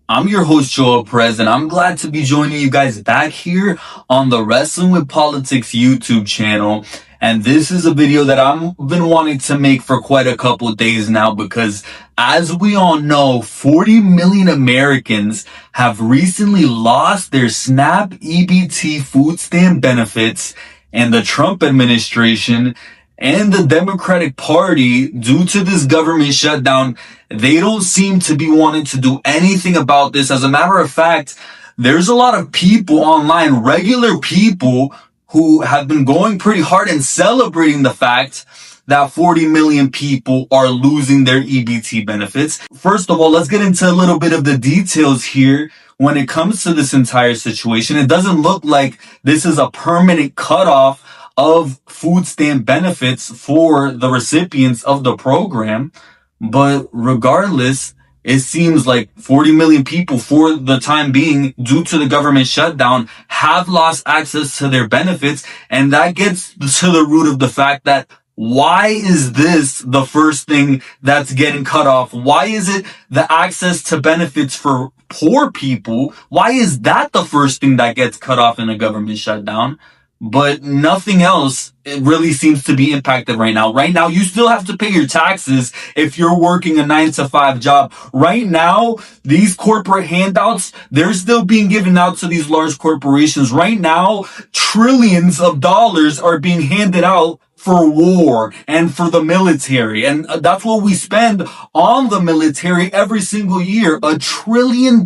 I'm your host, Joel Perez, and I'm glad to be joining you guys back here on the Wrestling with Politics YouTube channel. And this is a video that I've been wanting to make for quite a couple of days now because, as we all know, 40 million Americans have recently lost their SNAP EBT food stamp benefits, and the Trump administration and the Democratic Party, due to this government shutdown, they don't seem to be wanting to do anything about this. As a matter of fact, there's a lot of people online, regular people, who have been going pretty hard and celebrating the fact that 40 million people are losing their EBT benefits. First of all, let's get into a little bit of the details here. When it comes to this entire situation, it doesn't look like this is a permanent cutoff of food stamp benefits for the recipients of the program. But regardless, it seems like 40 million people for the time being, due to the government shutdown, have lost access to their benefits. And that gets to the root of the fact that why is this the first thing that's getting cut off? Why is it the access to benefits for poor people? Why is that the first thing that gets cut off in a government shutdown? But nothing else, it really seems to be impacted right now. Right now, you still have to pay your taxes if you're working a 9-to-5 job. Right now, these corporate handouts, they're still being given out to these large corporations. Right now, trillions of dollars are being handed out for war and for the military. And that's what we spend on the military every single year, $1 trillion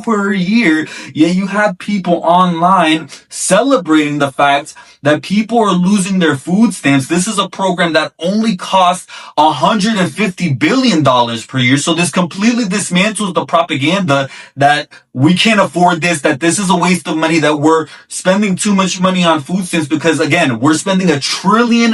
per year. Yet you have people online celebrating the fact that people are losing their food stamps. This is a program that only costs $150 billion per year. So this completely dismantles the propaganda that we can't afford this, that this is a waste of money, that we're spending too much money on food stamps because, again, we're spending $1 trillion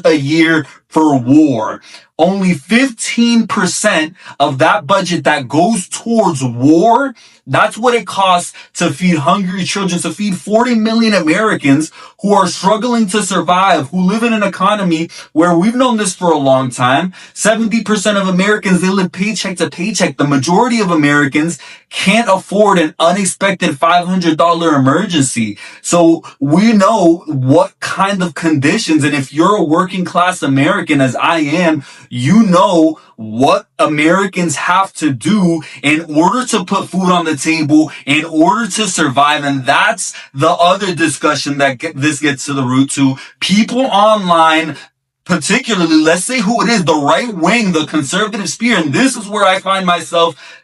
a year for war. Only 15% of that budget that goes towards war, that's what it costs to feed hungry children, to feed 40 million Americans who are struggling to survive, who live in an economy where we've known this for a long time. 70% of Americans, they live paycheck to paycheck. The majority of Americans can't afford an unexpected $500 emergency. So we know what kind of conditions, and if you're a working class American, as I am, you know what Americans have to do in order to put food on the table, in order to survive. And that's the other discussion that this gets to the root to. People online, particularly, let's say who it is, the right wing, the conservative sphere, and this is where I find myself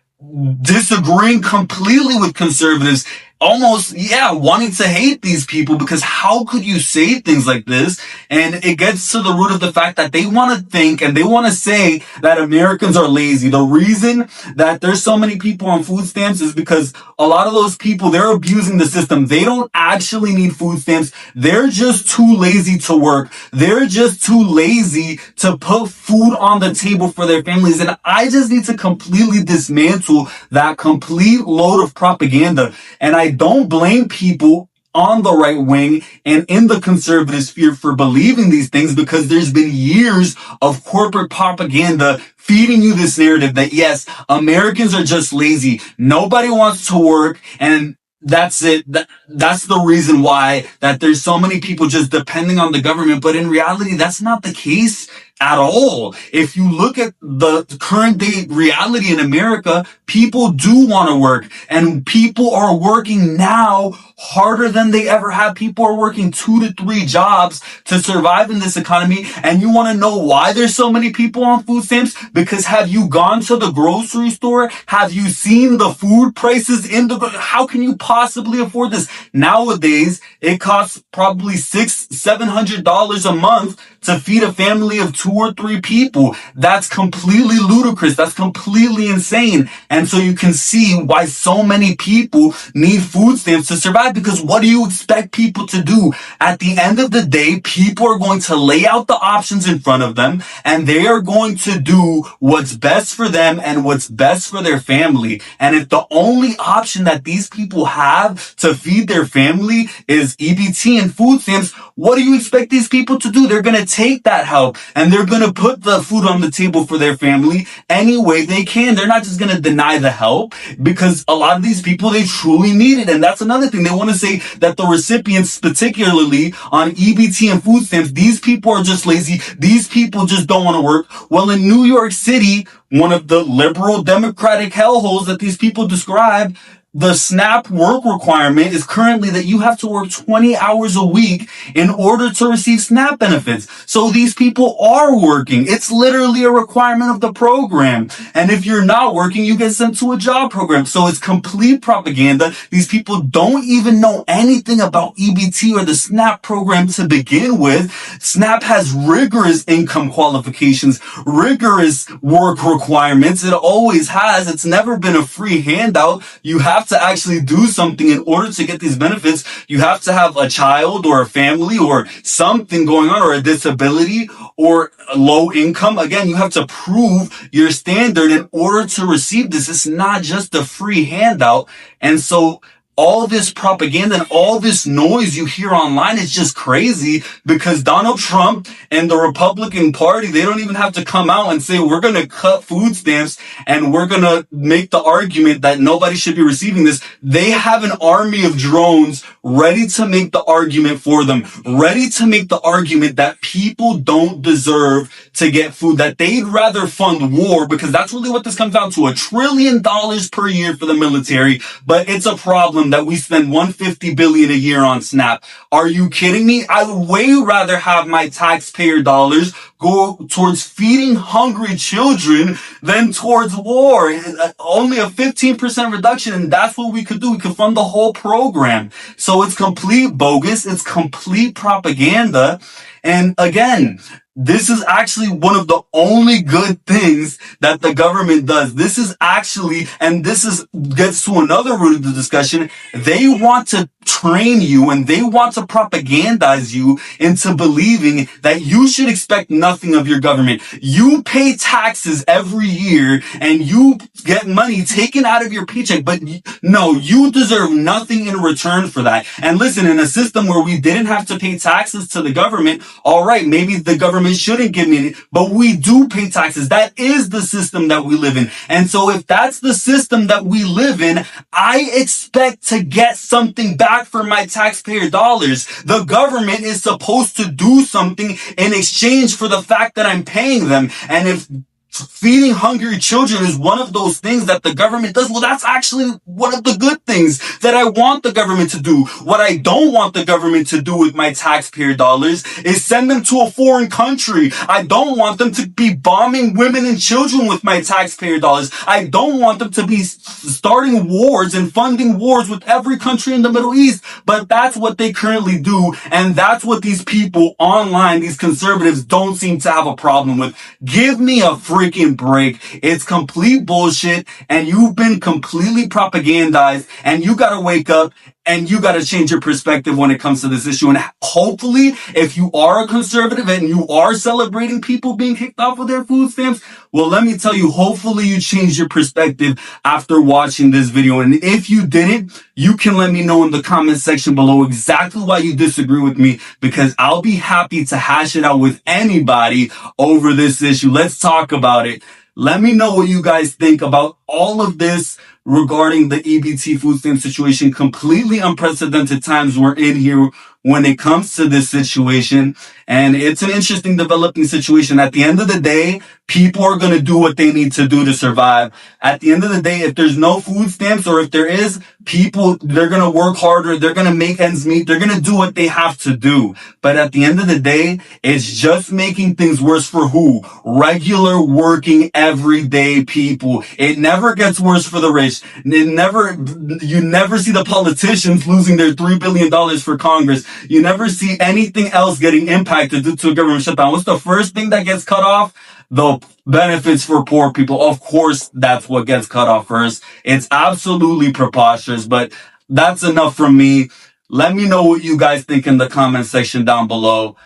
disagreeing completely with conservatives, almost, wanting to hate these people, because how could you say things like this? And it gets to the root of the fact that they want to think and they want to say that Americans are lazy. The reason that there's so many people on food stamps is because a lot of those people, they're abusing the system. They don't actually need food stamps. They're just too lazy to work. They're just too lazy to put food on the table for their families. And I just need to completely dismantle that complete load of propaganda. And I don't blame people on the right wing and in the conservative sphere for believing these things, because there's been years of corporate propaganda feeding you this narrative that, yes, Americans are just lazy. Nobody wants to work, and that's it. That's the reason why that there's so many people just depending on the government. But in reality, that's not the case at all. If you look at the current day reality in America, people do want to work, and people are working now harder than they ever have. People are working 2 to 3 jobs to survive in this economy. And you want to know why there's so many people on food stamps? Because have you gone to the grocery store? Have you seen the food prices how can you possibly afford this? Nowadays, it costs probably $600-700 a month to feed a family of 2 or 3 people. That's completely ludicrous. That's completely insane. And so you can see why so many people need food stamps to survive, because what do you expect people to do? At the end of the day, people are going to lay out the options in front of them, and they are going to do what's best for them and what's best for their family. And if the only option that these people have to feed their family is EBT and food stamps, what do you expect these people to do? They're going to take that help, and and they're going to put the food on the table for their family any way they can. They're not just going to deny the help, because a lot of these people, they truly need it. And that's another thing. They want to say that the recipients, particularly on EBT and food stamps, these people are just lazy. These people just don't want to work. Well, in New York City, one of the liberal democratic hellholes that these people describe, the SNAP work requirement is currently that you have to work 20 hours a week in order to receive SNAP benefits. So these people are working. It's literally a requirement of the program. And if you're not working, you get sent to a job program. So it's complete propaganda. These people don't even know anything about EBT or the SNAP program to begin with. SNAP has rigorous income qualifications, rigorous work requirements. It always has. It's never been a free handout. You have to actually do something in order to get these benefits. You have to have a child or a family or something going on, or a disability or a low income. Again, you have to prove your standard in order to receive this. It's not just a free handout. And so all this propaganda and all this noise you hear online is just crazy, because Donald Trump and the Republican Party, they don't even have to come out and say, we're going to cut food stamps and we're going to make the argument that nobody should be receiving this. They have an army of drones ready to make the argument for them, ready to make the argument that people don't deserve to get food, that they'd rather fund war, because that's really what this comes down to, $1 trillion per year for the military. But it's a problem that we spend $150 billion a year on SNAP. Are you kidding me? I would way rather have my taxpayer dollars go towards feeding hungry children than towards war. Only a 15% reduction, and that's what we could do. We could fund the whole program. So it's complete bogus. It's complete propaganda. And again, this is actually one of the only good things that the government does. This is actually, and this is gets to another root of the discussion. They want to train you and they want to propagandize you into believing that you should expect nothing of your government. You pay taxes every year and you get money taken out of your paycheck, but no, you deserve nothing in return for that. And listen, in a system where we didn't have to pay taxes to the government, all right, maybe the government shouldn't give me any, but we do pay taxes. That is the system that we live in. And so if that's the system that we live in, I expect to get something back for my taxpayer dollars. The government is supposed to do something in exchange for the fact that I'm paying them. And if feeding hungry children is one of those things that the government does, well, that's actually one of the good things that I want the government to do. What I don't want the government to do with my taxpayer dollars is send them to a foreign country. I don't want them to be bombing women and children with my taxpayer dollars. I don't want them to be starting wars and funding wars with every country in the Middle East. But that's what they currently do. And that's what these people online, these conservatives, don't seem to have a problem with. Give me a freaking break. It's complete bullshit, and you've been completely propagandized, and you gotta wake up and you gotta change your perspective when it comes to this issue. And hopefully, if you are a conservative and you are celebrating people being kicked off of their food stamps, well, let me tell you, hopefully you change your perspective after watching this video. And if you didn't, you can let me know in the comment section below exactly why you disagree with me, because I'll be happy to hash it out with anybody over this issue. Let's talk about it. Let me know what you guys think about all of this regarding the EBT food stamp situation. Completely unprecedented times we're in here when it comes to this situation. And it's an interesting developing situation. At the end of the day, people are going to do what they need to do to survive. At the end of the day, if there's no food stamps, or if there is, people, they're going to work harder. They're going to make ends meet. They're going to do what they have to do. But at the end of the day, it's just making things worse for who? Regular working everyday people. It never gets worse for the rich. You never see the politicians losing their $3 billion for Congress. You never see anything else getting impacted due to a government shutdown. What's the first thing that gets cut off? The benefits for poor people. Of course, that's what gets cut off first. It's absolutely preposterous, but that's enough from me. Let me know what you guys think in the comment section down below.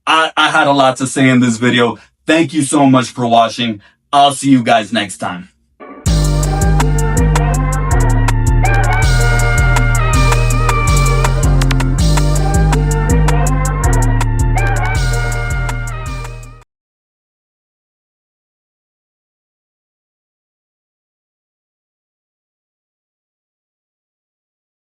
I had a lot to say in this video. Thank you so much for watching. I'll see you guys next time.